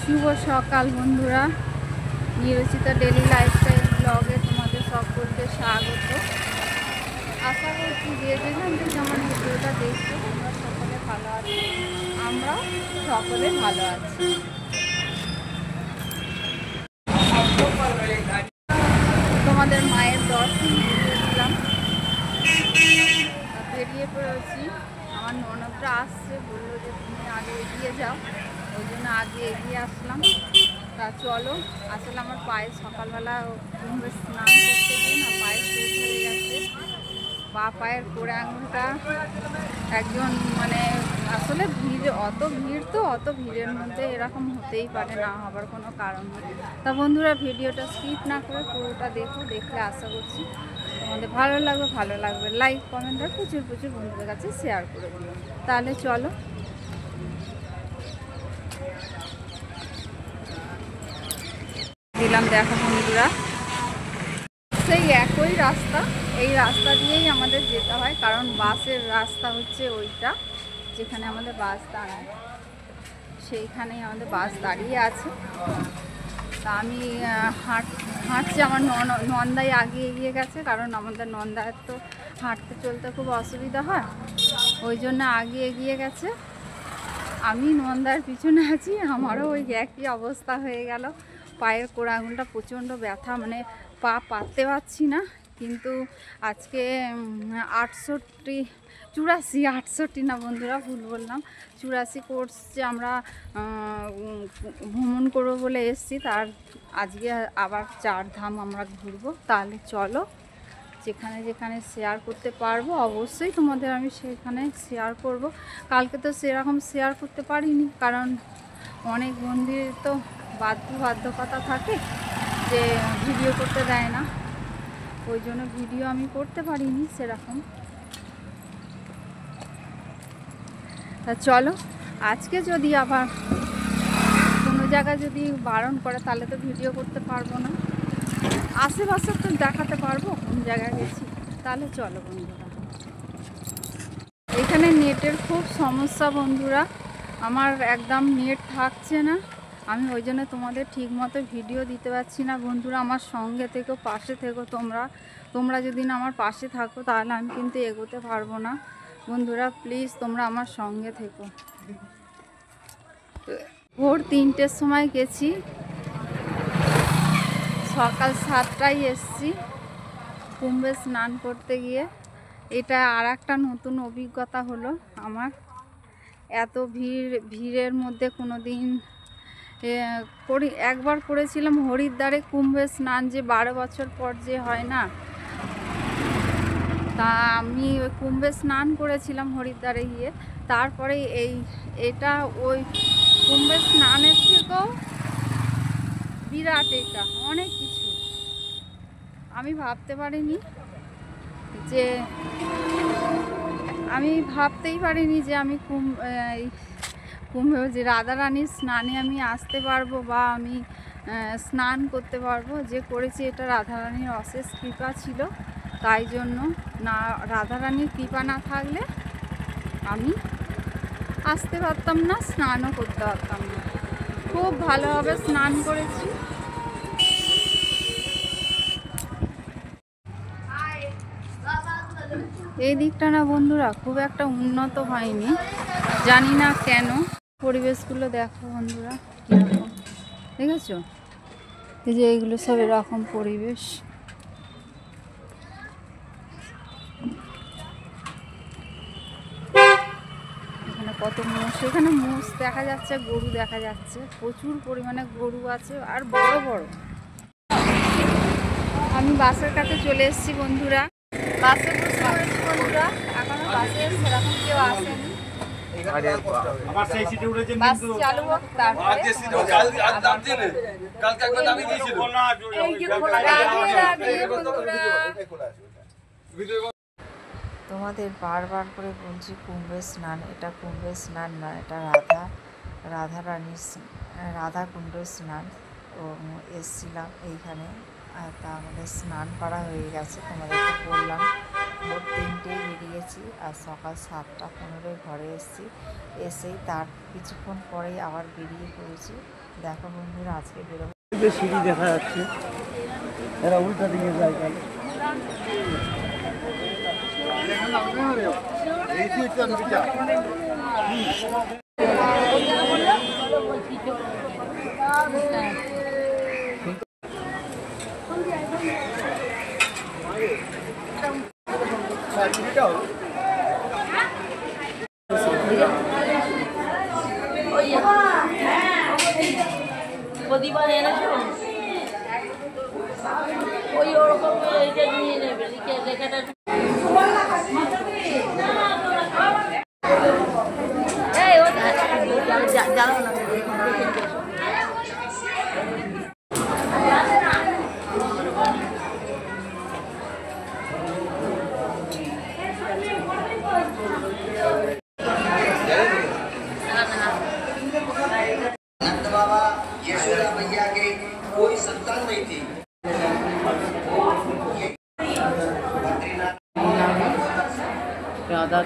শুভ সকাল বন্ধুরা, নিরচিতা daily lifestyle ব্লগে তোমাদের সকলকে স্বাগত। আশা করছি যে যেখান থেকে আমার ভিডিওটা দেখছো তোমরা সকলে ভালো আছো, আমরাও সকলে ভালো আছি। তোমাদের মায়ের দর্শন দিলাম, বেরিয়ে পড়েছি। আমার ননদরা আসছে, বললো যে তুমি আগে এগিয়ে যাও, ওই জন্য আগে এগিয়ে আসলাম। তা চলো, আসলে আমার পায়ে সকালবেলা স্নান করতে গিয়ে না পায়ে সুচ হয়ে গেছে। বা পায়ের কোড়া আঙুলটা একজন আসলে অত ভিড়ের মধ্যে এরকম হতেই পারে, না হবার কোনো কারণ নেই। তা বন্ধুরা, ভিডিওটা স্কিপ না করে পুরোটা দেখলে আশা করছি তোমাদের ভালো লাগবে। লাইক কমেন্ট আর প্রচুর বন্ধুদের কাছে শেয়ার করে দিও। তাহলে চলো, দিলাম। দেখো বন্ধুরা, সেই একই রাস্তা, এই রাস্তা দিয়েই আমাদের যেতে হয়, কারণ বাসের রাস্তা হচ্ছে ওইটা, যেখানে আমাদের বাস দাঁড়ায় সেইখানেই আমাদের বাস দাঁড়িয়ে আছে। তা আমি হাঁটছি, আমার নন্দাই আগে এগিয়ে গেছে, কারণ আমাদের নন্দার তো হাঁটতে চলতে খুব অসুবিধা হয়, ওই জন্য আগে এগিয়ে গেছে। আমি নন্দার পিছনে আছি, আমারও ওই একই অবস্থা হয়ে গেল। পায়ের কোড়া আঙুলটা প্রচণ্ড ব্যথা, পা পাততে পারছি না। কিন্তু আজকে 68 না বন্ধুরা, ভুল বললাম, 84 কোর্স যে আমরা ভ্রমণ করবো বলে এসেছি, তার আজকে আবার 4 ধাম আমরা ঘুরবো। তাহলে চলো, যেখানে শেয়ার করতে পারবো অবশ্যই তোমাদের আমি সেখানে শেয়ার করব। কালকে তো সেরকম শেয়ার করতে পারিনি, কারণ অনেক বন্ধুর তো বাধ্যকতা থাকে যে ভিডিও করতে দেয় না, ওই জন্য ভিডিও আমি করতে পারিনি সেরকম। তা চলো, আজকে যদি আবার কোনো জায়গায় যদি বারণ করে তাহলে তো ভিডিও করতে পারবো না, আশেপাশে তো দেখাতে পারবো কোন জায়গায় গেছি। তাহলে চলো বন্ধুরা, এখানে নেটের খুব সমস্যা বন্ধুরা, আমার একদম নেট থাকছে না, আমি ওই জন্য তোমাদের ঠিক মতো ভিডিও দিতে পারছি না। বন্ধুরা, আমার সঙ্গে থেকো, পাশে থেকো, তোমরা যদি না আমার পাশে থাকো তাহলে আমি কিন্তু এগোতে পারবো না। বন্ধুরা প্লিজ তোমরা আমার সঙ্গে থেকো। ভোর 3টের সময় গেছি, সকাল 7টায় এসছি কুম্ভে স্নান করতে গিয়ে। এটা আর একটা নতুন অভিজ্ঞতা হলো আমার। এত ভিড়ের মধ্যে কোনো দিন একবার করেছিলাম হরিদ্বারে কুম্ভে স্নান, যে 12 বছর পর যে হয় না, তা আমি ওই কুম্ভে স্নান করেছিলাম হরিদ্বারে গিয়ে। তারপরে এটা ওই কুম্ভে স্নানের থেকেও বিরাট, এটা অনেক কিছু আমি ভাবতেই পারিনি যে আমি কুম্ভে যে রাধারানীর স্নানে আমি আসতে পারবো বা আমি স্নান করতে পারবো। যে করেছি এটা রাধারানীর অশেষ কৃপা ছিল, তাই জন্য না রাধারানীর কৃপা না থাকলে আমি আসতে পারতাম না, স্নানও করতে পারতাম না। খুব ভালোভাবে স্নান করেছি। এই দিকটা না বন্ধুরা খুব একটা উন্নত হয়নি, জানি না কেন। পরিবেশগুলো দেখো বন্ধুরা কীরকম, দেখেছো? এই যে এইগুলো সব এরকম পরিবেশ। এখানে কত মোষ, এখানে মোষ দেখা যাচ্ছে, গরু দেখা যাচ্ছে, প্রচুর পরিমাণে গরু আছে আর বড় বড়। আমি বাসের কাছে চলে এসেছি বন্ধুরা, বাসে বসে পড়েছি বন্ধুরা, এখনো বাসে সেরকম কেউ আসেনি। বাস চালু হোক তারপরে। তোমাদের বারবার করে বলছি কুম্ভের স্নান, এটা কুম্ভের স্নান না, এটা রাধা কুণ্ডের স্নান। ও এসছিলাম এইখানে, তা আমাদের স্নান করা হয়ে গেছে, তোমাদেরকে বললাম। ভোর 3টেই বেরিয়েছি আর সকাল 7টা 15 ঘরে এসেছি। এসেই তার কিছুক্ষণ পরেই আবার বেরিয়ে পড়েছি দেখো বন্ধুরা আজকে বেরোবো। সিঁড়ি দেখা যাচ্ছে, এরা উল্টা দিকে যায় কেন? প্রতিবার এনেছো ওই ওরকম এইটা নিয়ে নেবে লিখে লেখাটা এই ও জানো না बाबा यशोदा मैया के कोई संतान नहीं थी। राधा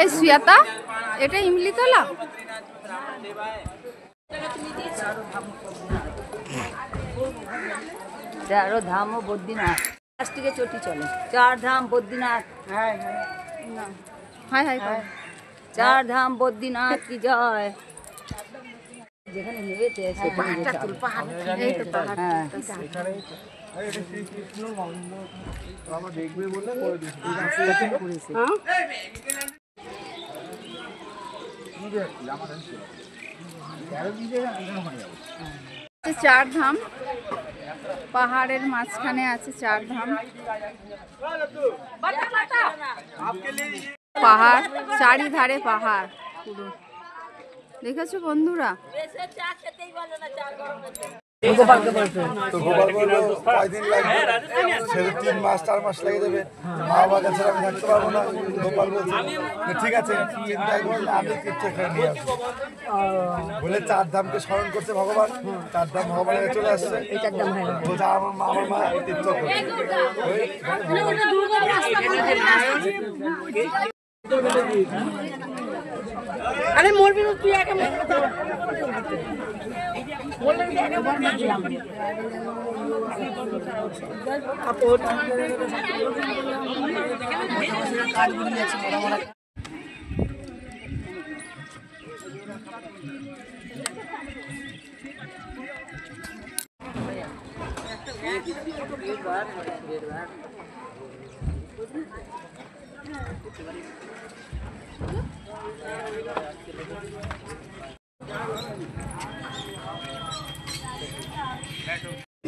এই সুয়াতা, এটা ইমলিতলা? তেরো ধাম ও বদ্রীনাথ থেকে চটি চলে, 4 ধাম বদ্রীনাথ। হাই হাই হাই। 4 ধাম বদ্রীনাথ কি জয়। যেখানে নেবেছে সেখানে এই তো পাহাড়। হ্যাঁ দেখবে বলে করে দিয়েছে। চার ধাম, পাহাড়ের মাঝখানে আছে 4 ধাম। পাহাড়, চারিধারে পাহাড় পুরো। দেখেছো বন্ধুরা? তো গোপাল বললো কয়দিন লাগবে, ছেলে 3 মাস 4 মাস লেগে যাবে, মা বাবা কাছে আমি থাকতে পারবো না। গোপাল বলছে ঠিক আছে, চিন্তা করলে আমি তীর্থ এখানে নিয়ে আসবো বলে 4 ধামকে স্মরণ করছে ভগবান। 4 ধাম ভগবানের কাছে চলে আসছে, বলছে আমার মা তীর্থ করবে। আরে মরবি না তুই একা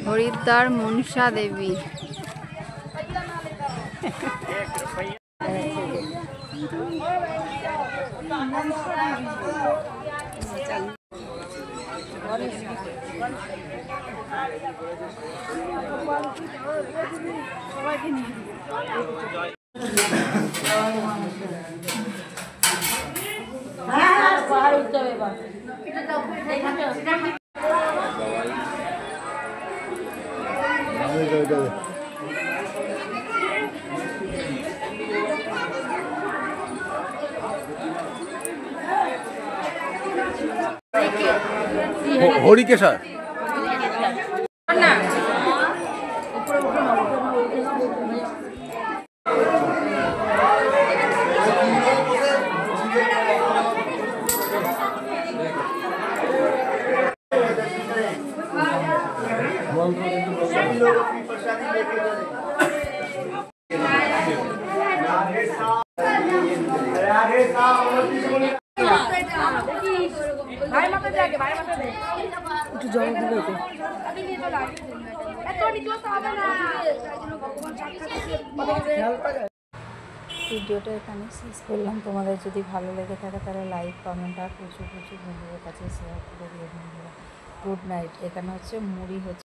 হরিদ্বার মনসা দেবী। পাহাড় উঠতে হবে এবার। হরিকেশর ভিডিওটা এখানে শেষ করলাম। তোমাদের যদি ভালো লেগে থাকে তাহলে লাইক কমেন্ট আর প্রচুর প্রচুর বন্ধুদের কাছে শেয়ার করে দিও বন্ধুরা। Good night. এখানে হচ্ছে মুড়ি হচ্ছে